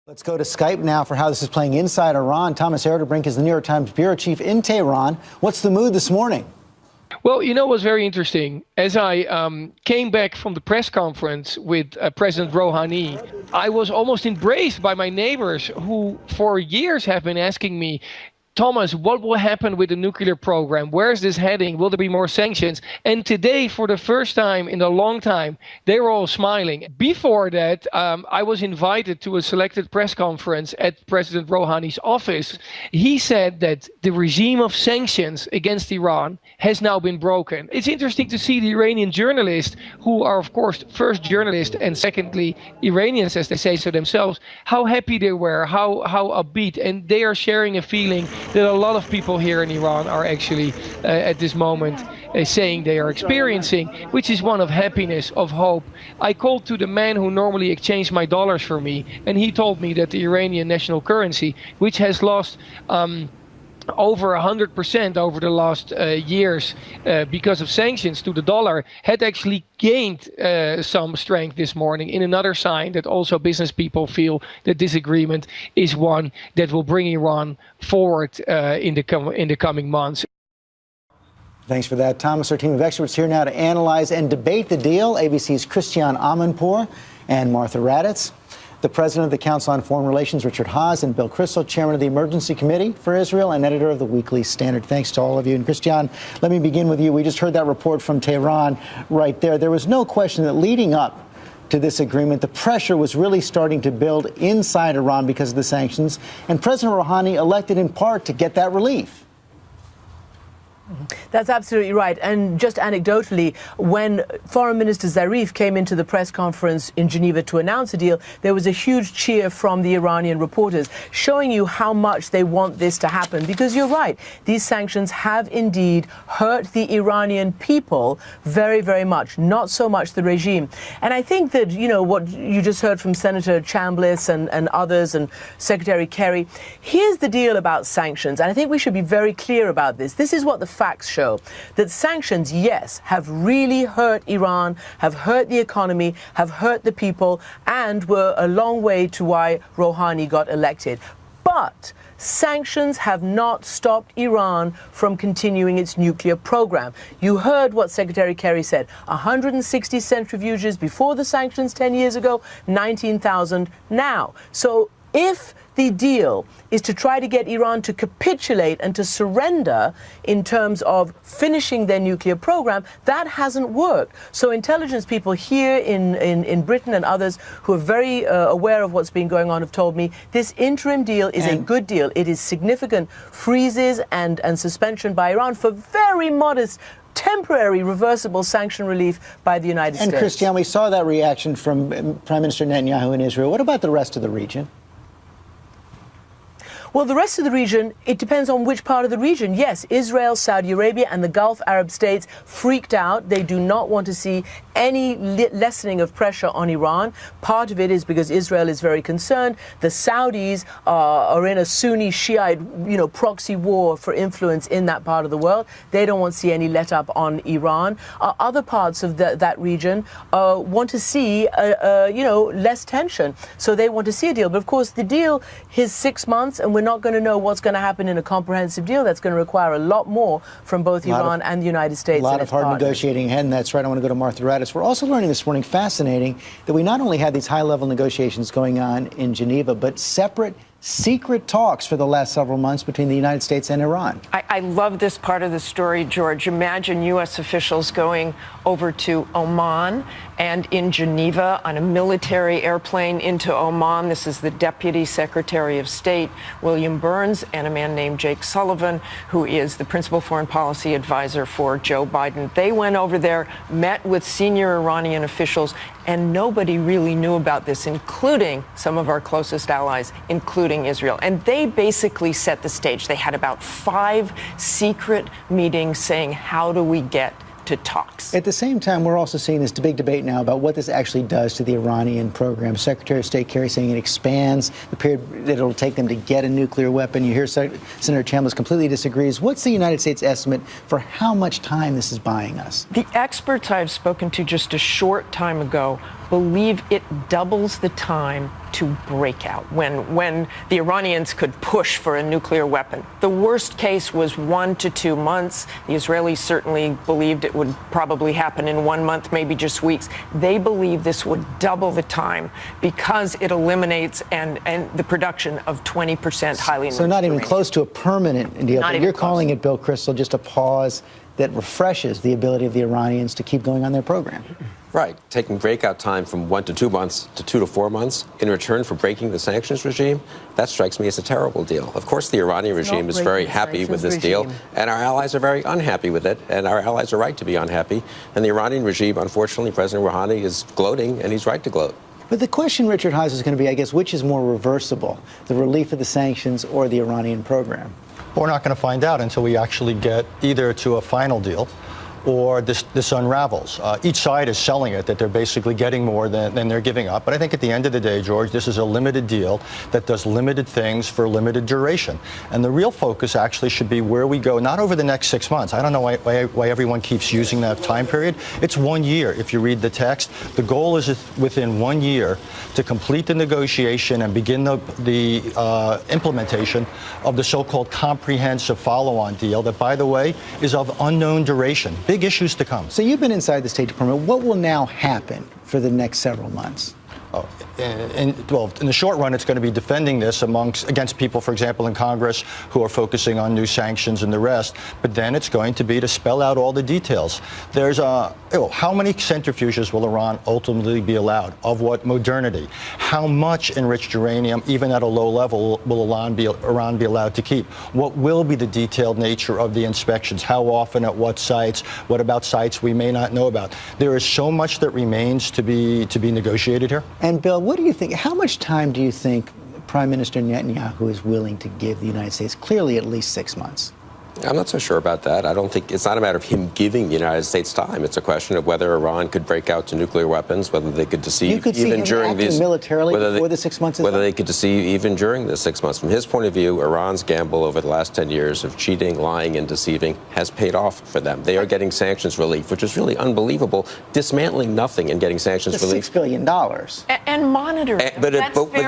Let's go to Skype now for how this is playing inside Iran. Thomas Erdebrink is the New York Times bureau chief in Tehran. What's the mood this morning? Well, you know what's very interesting? As I came back from the press conference with President Rouhani, I was almost embraced by my neighbors who for years have been asking me, Thomas, what will happen with the nuclear program? Where is this heading? Will there be more sanctions? And today, for the first time in a long time, they were all smiling. Before that, I was invited to a selected press conference at President Rouhani's office. He said that the regime of sanctions against Iran has now been broken. It's interesting to see the Iranian journalists, who are, of course, first journalists and secondly Iranians, as they say so themselves, how happy they were, how upbeat. And they are sharing a feeling that a lot of people here in Iran are actually at this moment saying they are experiencing, which is one of happiness, of hope. I called to the man who normally exchanged my dollars for me, and he told me that the Iranian national currency, which has lost over 100% over the last years because of sanctions to the dollar, had actually gained some strength this morning, in another sign that also business people feel that this agreement is one that will bring Iran forward in the coming months. Thanks for that, Thomas. Our team of experts here now to analyze and debate the deal. ABC's Christiane Amanpour and Martha Raddatz. The president of the Council on Foreign Relations, Richard Haass, and Bill Kristol, chairman of the Emergency Committee for Israel and editor of the Weekly Standard. Thanks to all of you. And Christiane, let me begin with you. We just heard that report from Tehran right there. There was no question that leading up to this agreement, the pressure was really starting to build inside Iran because of the sanctions. And President Rouhani elected in part to get that relief. That's absolutely right. And just anecdotally, when Foreign Minister Zarif came into the press conference in Geneva to announce a deal, there was a huge cheer from the Iranian reporters, showing you how much they want this to happen. Because you're right, these sanctions have indeed hurt the Iranian people very, very much, not so much the regime. And I think that, you know, what you just heard from Senator Chambliss and others and Secretary Kerry, here's the deal about sanctions. And I think we should be very clear about this. This is what the facts show, that sanctions, yes, have really hurt Iran, have hurt the economy, have hurt the people, and were a long way to why Rouhani got elected. But sanctions have not stopped Iran from continuing its nuclear program. You heard what Secretary Kerry said. 160 centrifuges before the sanctions 10 years ago, 19,000 now. So if the deal is to try to get Iran to capitulate and to surrender in terms of finishing their nuclear program, that hasn't worked. So intelligence people here in Britain and others who are very aware of what's been going on have told me this interim deal is a good deal. It is significant freezes and suspension by Iran for very modest temporary reversible sanction relief by the United States. And Christiane, we saw that reaction from Prime Minister Netanyahu in Israel. What about the rest of the region? Well, the rest of the region, it depends on which part of the region. Yes, Israel, Saudi Arabia and the Gulf Arab states freaked out. They do not want to see any lessening of pressure on Iran. Part of it is because Israel is very concerned. The Saudis are in a Sunni Shiite, proxy war for influence in that part of the world. They don't want to see any let up on Iran. Other parts of that region want to see, less tension. So they want to see a deal. But of course, the deal is 6 months, and we're not going to know what's going to happen in a comprehensive deal. That's going to require a lot more from both Iran and the United States. A lot of hard negotiating ahead, and that's right. I want to go to Martha Raddatz. We're also learning this morning, fascinating, that we not only had these high-level negotiations going on in Geneva, but separate secret talks for the last several months between the United States and Iran. I love this part of the story, George. Imagine U.S. officials going over to Oman and in Geneva on a military airplane into Oman. This is the Deputy Secretary of State, William Burns, and a man named Jake Sullivan, who is the principal foreign policy advisor for Joe Biden. They went over there, met with senior Iranian officials, and nobody really knew about this, including some of our closest allies, including Israel. And they basically set the stage. They had about 5 secret meetings saying, how do we get to talks? At the same time, we're also seeing this big debate now about what this actually does to the Iranian program. Secretary of State Kerry saying it expands the period that it'll take them to get a nuclear weapon. You hear Senator Chambliss completely disagrees. What's the United States estimate for how much time this is buying us? The experts I've spoken to just a short time ago believe it doubles the time to break out when the Iranians could push for a nuclear weapon. The worst case was 1 to 2 months. The Israelis certainly believed it would probably happen in 1 month, maybe just weeks. They believe this would double the time because it eliminates and the production of 20% highly enriched So not even uranium. close to a permanent deal. Not But even you're close. calling it, Bill Kristol, just a pause that refreshes the ability of the Iranians to keep going on their program. Right. Taking breakout time from 1 to 2 months to 2 to 4 months in return for breaking the sanctions regime, that strikes me as a terrible deal. Of course, the Iranian regime is very happy with this deal, and our allies are very unhappy with it, and our allies are right to be unhappy. And the Iranian regime, unfortunately, President Rouhani is gloating, and he's right to gloat. But the question, Richard Haass, is going to be, I guess, which is more reversible, the relief of the sanctions or the Iranian program? We're not going to find out until we actually get either to a final deal or this unravels. Each side is selling it, that they're basically getting more than they're giving up. But I think at the end of the day, George, this is a limited deal that does limited things for limited duration. And the real focus actually should be where we go, not over the next 6 months. I don't know why everyone keeps using that time period. It's 1 year if you read the text. The goal is within 1 year to complete the negotiation and begin the implementation of the so-called comprehensive follow-on deal that, by the way, is of unknown duration. Big issues to come. So you've been inside the State Department. What will now happen for the next several months? In the short run, it's going to be defending this against people, for example, in Congress who are focusing on new sanctions and the rest. But then it's going to be to spell out all the details. There's how many centrifuges will Iran ultimately be allowed? Of what modernity? How much enriched uranium, even at a low level, will Iran be allowed to keep? What will be the detailed nature of the inspections? How often, at what sites? What about sites we may not know about? There is so much that remains to be negotiated here. And Bill, what do you think? How much time do you think Prime Minister Netanyahu is willing to give the United States? Clearly, at least 6 months. I'm not so sure about that. I don't think it's not a matter of him giving the United States time. It's a question of whether Iran could break out to nuclear weapons, whether they could deceive even during these militarily before the 6 months is whether up? they could deceive even during the 6 months. From his point of view, Iran's gamble over the last 10 years of cheating, lying, and deceiving has paid off for them. They are getting sanctions relief, which is really unbelievable, dismantling nothing and getting sanctions relief. $6 billion. And monitoring. But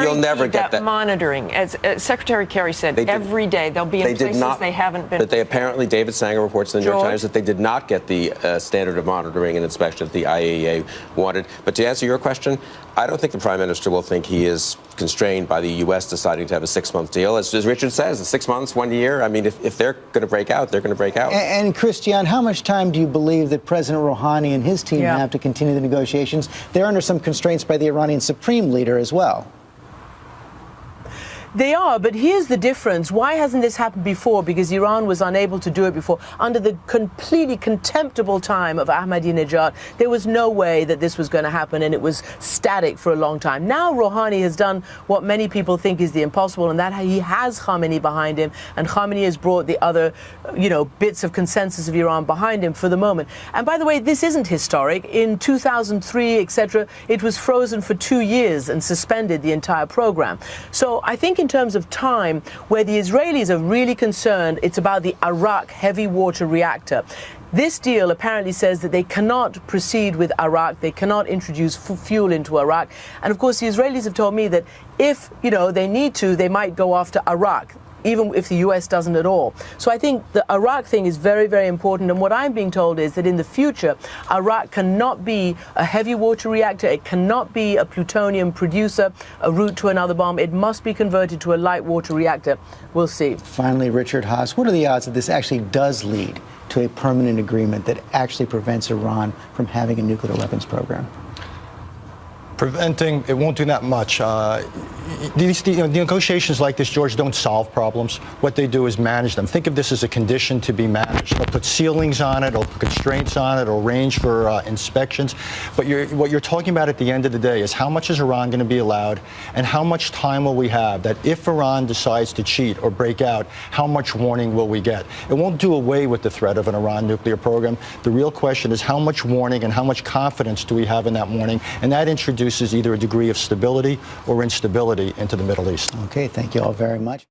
you'll never get that. Monitoring. As Secretary Kerry said, every day they'll be in places they haven't been. But they apparently, David Sanger reports in the New York George? Times that they did not get the standard of monitoring and inspection that the IAEA wanted. But to answer your question, I don't think the Prime Minister will think he is constrained by the U.S. deciding to have a 6-month deal. As Richard says, 6 months, 1 year. I mean, if they're going to break out, they're going to break out. And Christiane, how much time do you believe that President Rouhani and his team have to continue the negotiations? They're under some constraints by the Iranian Supreme Leader as well. They are, but here's the difference. Why hasn't this happened before? Because Iran was unable to do it before. Under the completely contemptible time of Ahmadinejad, there was no way that this was going to happen, and it was static for a long time. Now Rouhani has done what many people think is the impossible, and that he has Khamenei behind him, and Khamenei has brought the other, bits of consensus of Iran behind him for the moment. And by the way, this isn't historic. In 2003, etc., it was frozen for 2 years and suspended the entire program. So I think in terms of time, where the Israelis are really concerned, it's about the Arak heavy water reactor. This deal apparently says that they cannot proceed with Iraq, they cannot introduce fuel into Iraq. And of course, the Israelis have told me that if, they need to, they might go after Iraq, even if the U.S. doesn't at all. So I think the Iraq thing is very, very important. And what I'm being told is that in the future, Iraq cannot be a heavy water reactor. It cannot be a plutonium producer, a route to another bomb. It must be converted to a light water reactor. We'll see. Finally, Richard Haass, what are the odds that this actually does lead to a permanent agreement that actually prevents Iran from having a nuclear weapons program? Preventing, it won't do that much. Negotiations like this, George, don't solve problems. What they do is manage them. Think of this as a condition to be managed. They'll put ceilings on it, they'll put constraints on it, they'll arrange for inspections. But what you're talking about at the end of the day is how much is Iran going to be allowed, and how much time will we have that if Iran decides to cheat or break out, how much warning will we get? It won't do away with the threat of an Iran nuclear program. The real question is how much warning and how much confidence do we have in that warning, and that introduces either a degree of stability or instability into the Middle East. Okay, thank you all very much.